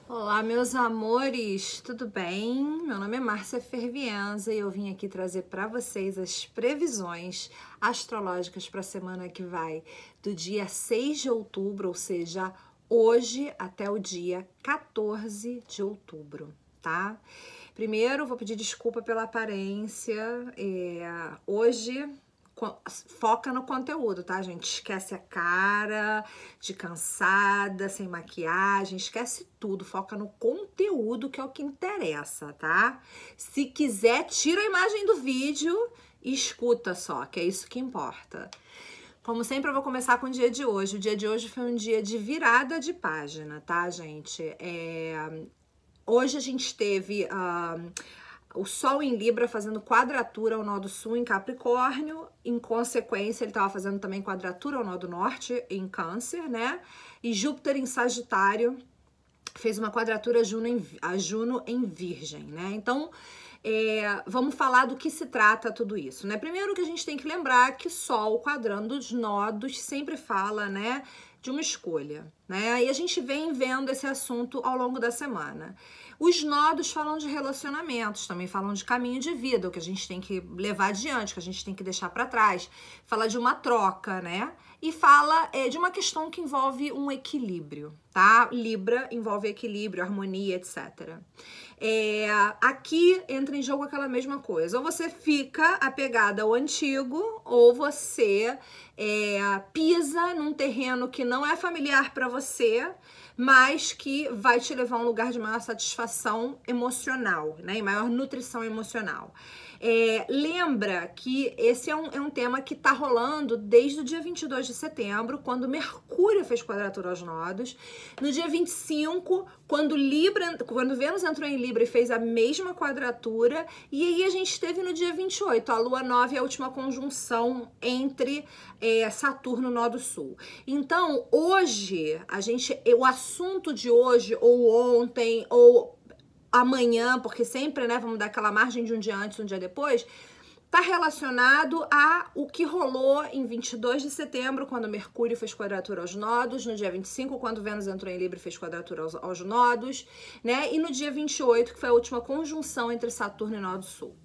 Olá, meus amores, tudo bem? Meu nome é Márcia Fervienza e eu vim aqui trazer para vocês as previsões astrológicas para a semana que vai do dia 6 de outubro, ou seja, hoje até o dia 14 de outubro, tá? Primeiro, vou pedir desculpa pela aparência. Hoje foca no conteúdo, tá, gente? Esquece a cara de cansada, sem maquiagem, esquece tudo, foca no conteúdo, que é o que interessa, tá? Se quiser, tira a imagem do vídeo e escuta só, que é isso que importa. Como sempre, eu vou começar com o dia de hoje. O dia de hoje foi um dia de virada de página, tá, gente? Hoje a gente teve o Sol em Libra fazendo quadratura ao nó do Sul em Capricórnio. Em consequência, ele estava fazendo também quadratura ao nó do Norte em Câncer, né? E Júpiter em Sagitário fez uma quadratura a Juno em Virgem, né? Então, vamos falar do que se trata tudo isso, né? Primeiro que a gente tem que lembrar que Sol quadrando os nodos sempre fala, né, de uma escolha, né? E a gente vem vendo esse assunto ao longo da semana. Os nodos falam de relacionamentos, também falam de caminho de vida, o que a gente tem que levar adiante, o que a gente tem que deixar para trás. Fala de uma troca, né? E fala de uma questão que envolve um equilíbrio, tá? Libra envolve equilíbrio, harmonia, etc. Aqui entra em jogo aquela mesma coisa. Ou você fica apegada ao antigo, ou você pisa num terreno que não é familiar para você, mas que vai te levar a um lugar de maior satisfação emocional, né? E maior nutrição emocional. Lembra que esse é um tema que tá rolando desde o dia 22 de setembro, quando Mercúrio fez quadratura aos nodos. No dia 25, quando Vênus entrou em Libra e fez a mesma quadratura. E aí a gente teve no dia 28, a Lua nova e a última conjunção entre Saturno, nó do Sul. Então, hoje, o assunto de hoje, ou ontem, ou amanhã, porque sempre, né, vamos dar aquela margem de um dia antes, um dia depois, tá relacionado a o que rolou em 22 de setembro, quando Mercúrio fez quadratura aos nodos, no dia 25, quando Vênus entrou em Libra e fez quadratura aos nodos, né, e no dia 28, que foi a última conjunção entre Saturno e nó do Sul.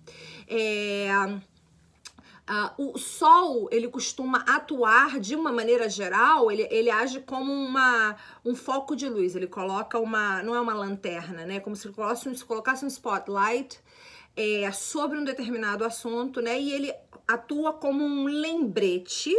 O Sol, ele costuma atuar de uma maneira geral, ele age como um foco de luz, ele coloca não é uma lanterna, né? Como se colocasse um spotlight sobre um determinado assunto, né? E ele atua como um lembrete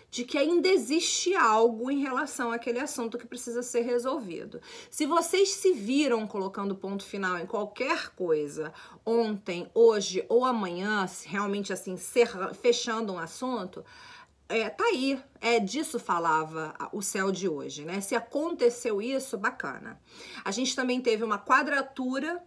de que ainda existe algo em relação àquele assunto que precisa ser resolvido. Se vocês se viram colocando ponto final em qualquer coisa ontem, hoje ou amanhã, realmente assim, fechando um assunto, tá aí, disso falava o céu de hoje, né? Se aconteceu isso, bacana. A gente também teve uma quadratura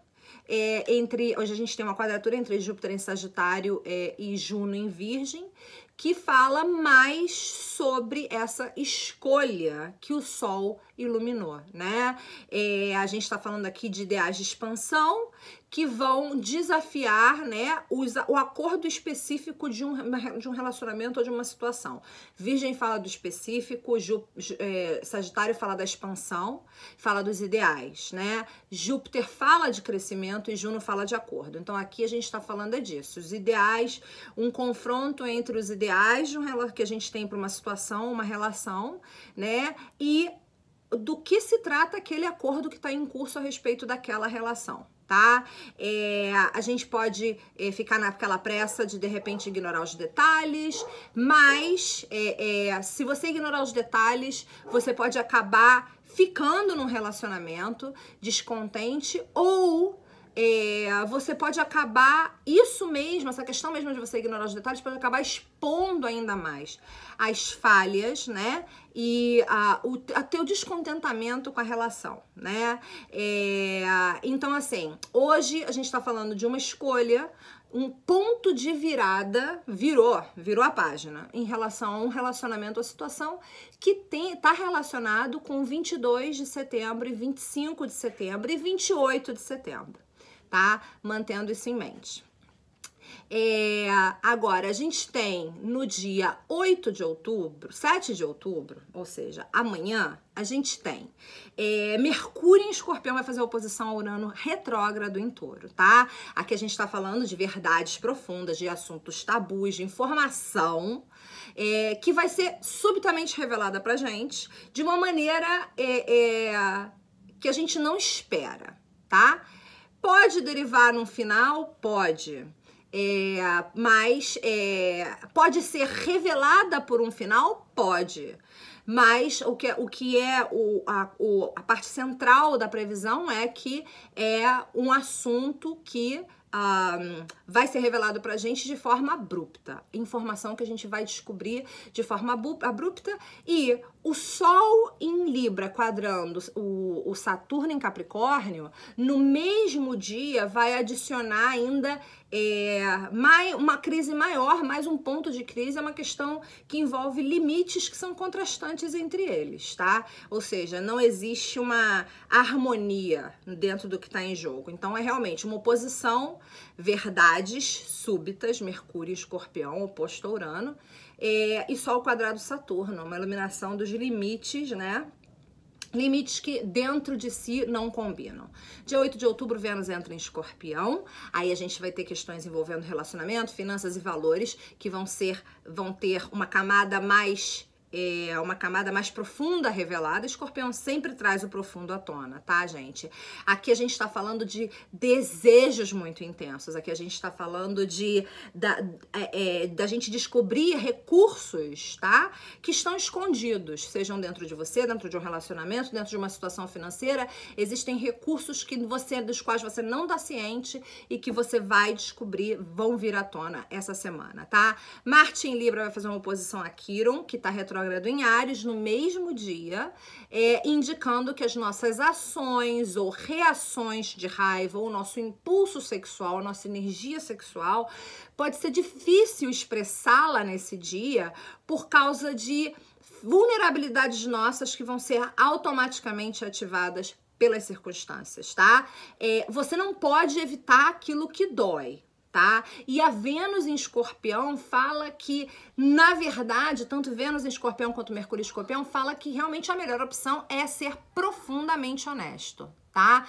hoje a gente tem uma quadratura entre Júpiter em Sagitário e Juno em Virgem, que fala mais sobre essa escolha que o Sol iluminou, né? A gente está falando aqui de ideais de expansão que vão desafiar, né, o acordo específico de um relacionamento ou de uma situação. Virgem fala do específico, Sagitário fala da expansão, fala dos ideais, né? Júpiter fala de crescimento e Juno fala de acordo. Então aqui a gente está falando disso, os ideais, um confronto entre os ideais que a gente tem para uma situação, uma relação, né? E do que se trata aquele acordo que está em curso a respeito daquela relação, tá? A gente pode ficar naquela pressa de repente ignorar os detalhes, mas se você ignorar os detalhes, você pode acabar ficando num relacionamento descontente, ou você pode acabar, essa questão mesmo de você ignorar os detalhes, pode acabar expondo ainda mais as falhas, né? E teu descontentamento com a relação, né? Então, assim, hoje a gente tá falando de uma escolha, um ponto de virada, virou a página em relação a um relacionamento ou situação que tá relacionado com 22 de setembro, e 25 de setembro e 28 de setembro. Tá? Mantendo isso em mente. Agora, a gente tem no dia 8 de outubro, 7 de outubro, ou seja, amanhã, a gente tem Mercúrio em Escorpião vai fazer oposição a Urano retrógrado em Touro, tá? Aqui a gente tá falando de verdades profundas, de assuntos tabus, de informação que vai ser subitamente revelada pra gente de uma maneira que a gente não espera, tá? Pode derivar num final? Pode. Mas pode ser revelada por um final? Pode. Mas o que é a parte central da previsão é que é um assunto que vai ser revelado pra gente de forma abrupta. Informação que a gente vai descobrir de forma abrupta. E o Sol em Libra quadrando o Saturno em Capricórnio, no mesmo dia vai adicionar ainda uma crise maior, mais um ponto de crise, é uma questão que envolve limites que são contrastantes entre eles, tá? Ou seja, não existe uma harmonia dentro do que está em jogo. Então é realmente uma oposição, verdades súbitas, Mercúrio e Escorpião, oposto a Urano, e Sol quadrado Saturno, uma iluminação dos limites, né? Limites que dentro de si não combinam. Dia 8 de outubro, Vênus entra em Escorpião. Aí a gente vai ter questões envolvendo relacionamento, finanças e valores que vão ter uma camada mais profunda revelada. Escorpião sempre traz o profundo à tona, tá, gente? Aqui a gente tá falando de desejos muito intensos. Aqui a gente tá falando da gente descobrir recursos, tá? Que estão escondidos, sejam dentro de você, dentro de um relacionamento, dentro de uma situação financeira. Existem recursos dos quais você não dá ciente e que você vai descobrir, vão vir à tona essa semana, tá? Marte em Libra vai fazer uma oposição a Quiron, que tá retrógrado em Áries no mesmo dia, indicando que as nossas ações ou reações de raiva, ou nosso impulso sexual, nossa energia sexual, pode ser difícil expressá-la nesse dia por causa de vulnerabilidades nossas que vão ser automaticamente ativadas pelas circunstâncias, tá? Você não pode evitar aquilo que dói, tá? E a Vênus em Escorpião fala que, na verdade, tanto Vênus em Escorpião quanto Mercúrio em Escorpião fala que realmente a melhor opção é ser profundamente honesto, tá?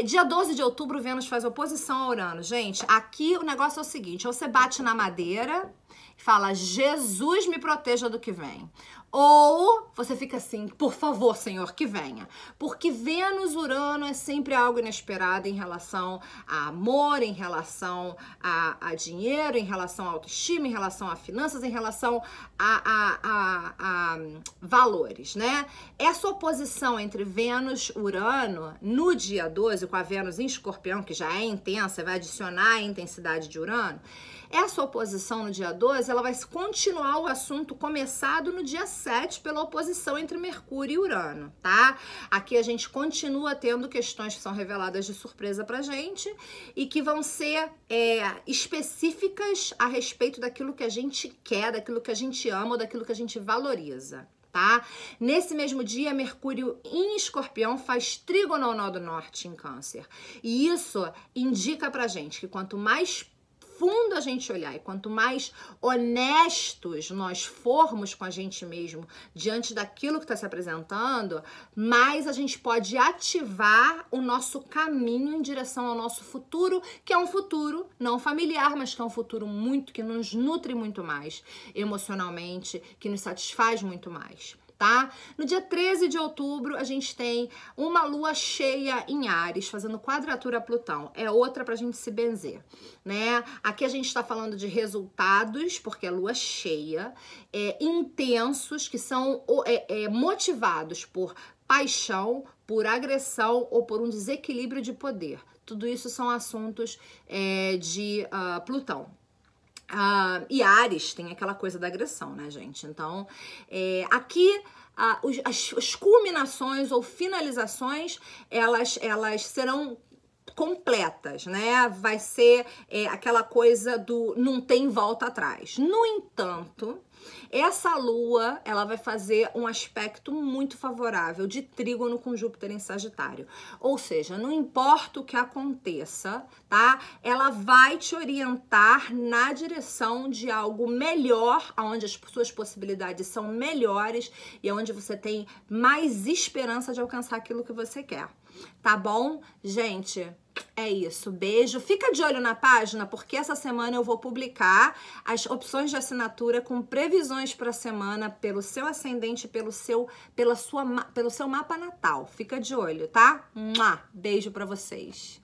Dia 12 de outubro, Vênus faz oposição a Urano. Gente, aqui o negócio é o seguinte, ou você bate na madeira e fala, Jesus me proteja do que vem. Ou você fica assim, por favor, Senhor, que venha. Porque Vênus, Urano é sempre algo inesperado em relação a amor, em relação a dinheiro, em relação à autoestima, em relação a finanças, em relação a valores, né? Essa oposição entre Vênus e Urano, no dia 12, com a Vênus em Escorpião, que já é intensa, vai adicionar a intensidade de Urano, essa oposição no dia 12, ela vai continuar o assunto começado no dia 7 pela oposição entre Mercúrio e Urano, tá? Aqui a gente continua tendo questões que são reveladas de surpresa pra gente e que vão ser específicas a respeito daquilo que a gente quer, daquilo que a gente ama ou daquilo que a gente valoriza, tá? Nesse mesmo dia, Mercúrio em Escorpião faz trígono ao nó do norte em Câncer. E isso indica pra gente que quanto mais fundo a gente olhar e quanto mais honestos nós formos com a gente mesmo diante daquilo que está se apresentando, mais a gente pode ativar o nosso caminho em direção ao nosso futuro, que é um futuro não familiar, mas que é um futuro que nos nutre muito mais emocionalmente, que nos satisfaz muito mais. Tá? No dia 13 de outubro, a gente tem uma lua cheia em Áries, fazendo quadratura a Plutão. É outra pra gente se benzer, né? Aqui a gente tá falando de resultados, porque é lua cheia, intensos, que são motivados por paixão, por agressão ou por um desequilíbrio de poder. Tudo isso são assuntos de Plutão. E Áries tem aquela coisa da agressão, né, gente? Então, aqui as culminações ou finalizações, elas serão completas, né? Vai ser aquela coisa do não tem volta atrás. No entanto, Essa lua, ela vai fazer um aspecto muito favorável de trígono com Júpiter em Sagitário. Ou seja, não importa o que aconteça, tá? Ela vai te orientar na direção de algo melhor, onde as suas possibilidades são melhores e onde você tem mais esperança de alcançar aquilo que você quer. Tá bom? Gente, é isso. Beijo. Fica de olho na página, porque essa semana eu vou publicar as opções de assinatura com previsões para a semana pelo seu ascendente, pelo seu mapa natal. Fica de olho, tá? Beijo para vocês.